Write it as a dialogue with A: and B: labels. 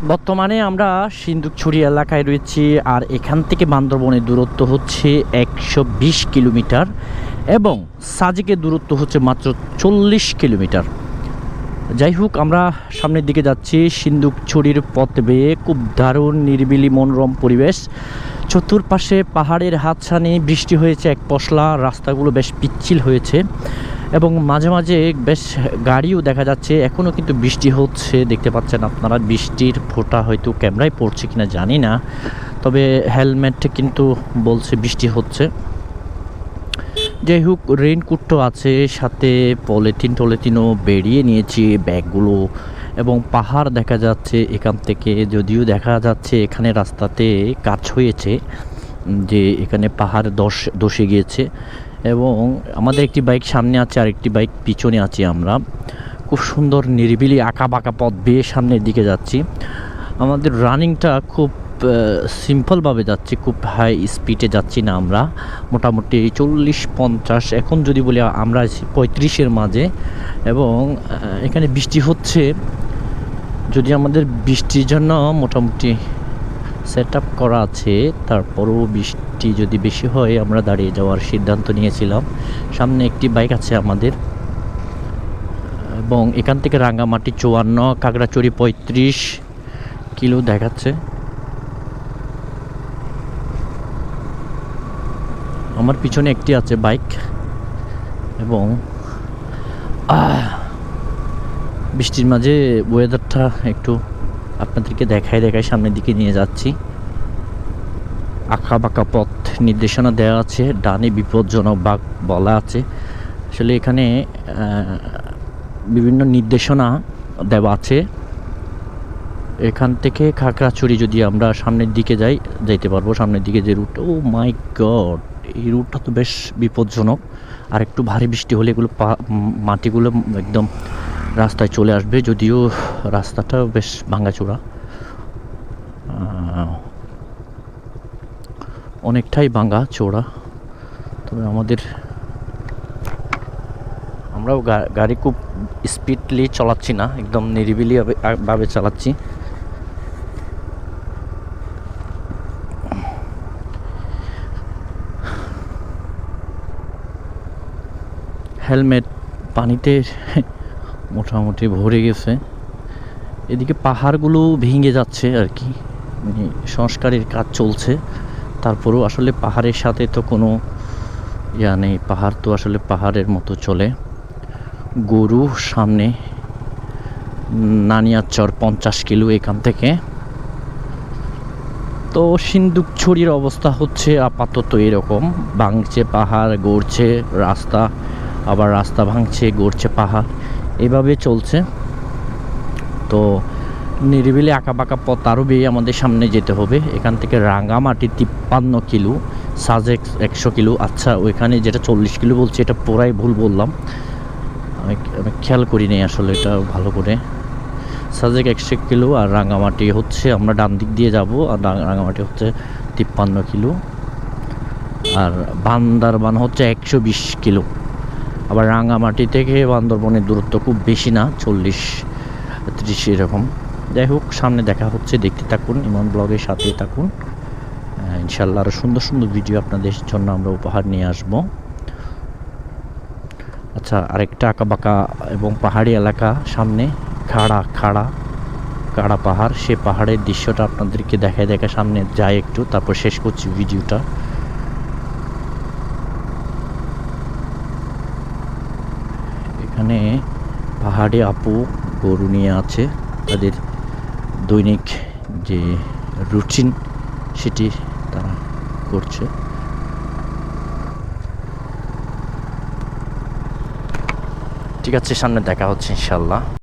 A: বর্তমানে আমরা সিন্দুকছড়ি এলাকায় রয়েছি, আর এখান থেকে বান্দরবনের দূরত্ব হচ্ছে 120 কিলোমিটার এবং সাজেকের দূরত্ব হচ্ছে মাত্র 40 কিলোমিটার। যাই হোক, আমরা সামনের দিকে যাচ্ছি সিন্দুকছড়ির পথ বেয়ে। খুব দারুণ নিরিবিলি মনোরম পরিবেশ, চতুর্পাশে পাহাড়ের হাতছানি, বৃষ্টি হয়েছে এক পশলা, রাস্তাগুলো বেশ পিচ্ছিল হয়েছে এবং মাঝে মাঝে বেশ গাড়িও দেখা যাচ্ছে। এখনও কিন্তু বৃষ্টি হচ্ছে, দেখতে পাচ্ছেন আপনারা। বৃষ্টির ফোঁটা হয়তো ক্যামেরায় পড়ছে কিনা জানি না, তবে হেলমেট কিন্তু বলছে বৃষ্টি হচ্ছে। যাই হোক, রেইনকোটও আছে সাথে, টলিথিনও বেরিয়ে নিয়েছি ব্যাগগুলো, এবং পাহাড় দেখা যাচ্ছে এখান থেকে। যদিও দেখা যাচ্ছে এখানে রাস্তাতে কাজ হয়েছে, যে এখানে পাহাড় ধসে গিয়েছে, এবং আমাদের একটি বাইক সামনে আছে আর একটি বাইক পিছনে আছি আমরা। খুব সুন্দর নিরিবিলি আঁকা বাঁকা পথ বেয়ে সামনের দিকে যাচ্ছি। আমাদের রানিংটা খুব সিম্পলভাবে যাচ্ছি, খুব হাই স্পিডে যাচ্ছি না আমরা। মোটামুটি 40-50, এখন যদি বলি আমরা 35-এর মাঝে। এবং এখানে বৃষ্টি হচ্ছে, যদি আমাদের বৃষ্টির জন্য মোটামুটি সেট আপ করা আছে, তারপরেও বৃষ্টি যদি বেশি হয় আমরা দাঁড়িয়ে যাওয়ার সিদ্ধান্ত নিয়েছিলাম। সামনে একটি বাইক আছে আমাদের, এবং এখান থেকে রাঙ্গামাটি 54, খাগড়াছড়ি 35 কিলো দেখাচ্ছে। আমার পিছনে একটি আছে বাইক, এবং বৃষ্টির মাঝে ওয়েদারটা একটু আপনাদেরকে দেখায় সামনের দিকে নিয়ে যাচ্ছি। আঁকা বাঁকা পথ নির্দেশনা দেওয়া আছে, ডানে বিপজ্জনক বাঁক বলা আছে। আসলে এখানে বিভিন্ন নির্দেশনা দেওয়া আছে। এখান থেকে খাগড়াছড়ি যদি আমরা সামনের দিকে যাইতে পারবো। সামনের দিকে যে রুট, ও মাই গড, এই রুটটা তো বেশ বিপজ্জনক। আর একটু ভারী বৃষ্টি হলে এগুলো মাটিগুলো একদম রাস্তায় চলে আসবে, যদিও রাস্তাটা বেশ ভাঙাচোরা, অনেকটাই ভাঙা চোরা। তবে আমরাও গাড়ি খুব স্পিডলি চালাচ্ছি না, একদম নিরিবিলি ভাবে চালাচ্ছি। হেলমেট পানিতে মোটামুটি ভরে গেছে। এদিকে পাহাড়গুলো ভেঙে যাচ্ছে আর কি, মানে সংস্কারের কাজ চলছে। তারপরেও আসলে পাহাড়ের সাথে তো কোনো ইয়া নেই, পাহাড় তো আসলে পাহাড়ের মতো চলে। গরু সামনে, নানিয়ারচর 50 কিলো এখান থেকে। তো সিন্দুকছড়ির অবস্থা হচ্ছে আপাতত এরকম, ভাঙছে পাহাড়, গড়ছে রাস্তা, আবার রাস্তা ভাঙছে, গড়ছে পাহাড়, এভাবে চলছে। তো নিরিবিলি আঁকা বাঁকা পথ আরও বেয়ে আমাদের সামনে যেতে হবে। এখান থেকে রাঙ্গামাটি 53 কিলো, সাজেক 100 কিলো। আচ্ছা, ওইখানে যেটা 40 কিলো বলছে এটা পুরাই ভুল বললাম, আমি খেয়াল করিনি আসলে এটা ভালো করে। সাজেক 100 কিলো আর রাঙ্গামাটি হচ্ছে, আমরা ডান দিক দিয়ে যাব, আর রাঙ্গামাটি হচ্ছে 53 কিলো, আর বান্দরবান হচ্ছে 120 কিলো। আবার রাঙ্গামাটি থেকে বান্দরবনের দূরত্ব খুব বেশি না, 40-30 এরকম। যাই হোক, সামনে দেখা হচ্ছে, দেখতে থাকুন, ইমন ব্লগের সাথেই থাকুন। ইনশাল্লাহ আরও সুন্দর সুন্দর ভিডিও আপনাদের জন্য আমরা উপহার নিয়ে আসব। আচ্ছা, আরেকটা আঁকা বাঁকা এবং পাহাড়ি এলাকা সামনে, খাড়া পাহাড়। সে পাহাড়ের দৃশ্যটা আপনাদেরকে দেখা সামনে যাই একটু, তারপর শেষ করছি ভিডিওটা। এখানে পাহাড়ে আপু গরু নিয়ে আছে, তাদের দৈনিক যে রুটিন সেটি তারা করছে। ঠিক আছে, সামনে দেখা হচ্ছে ইনশাল্লাহ।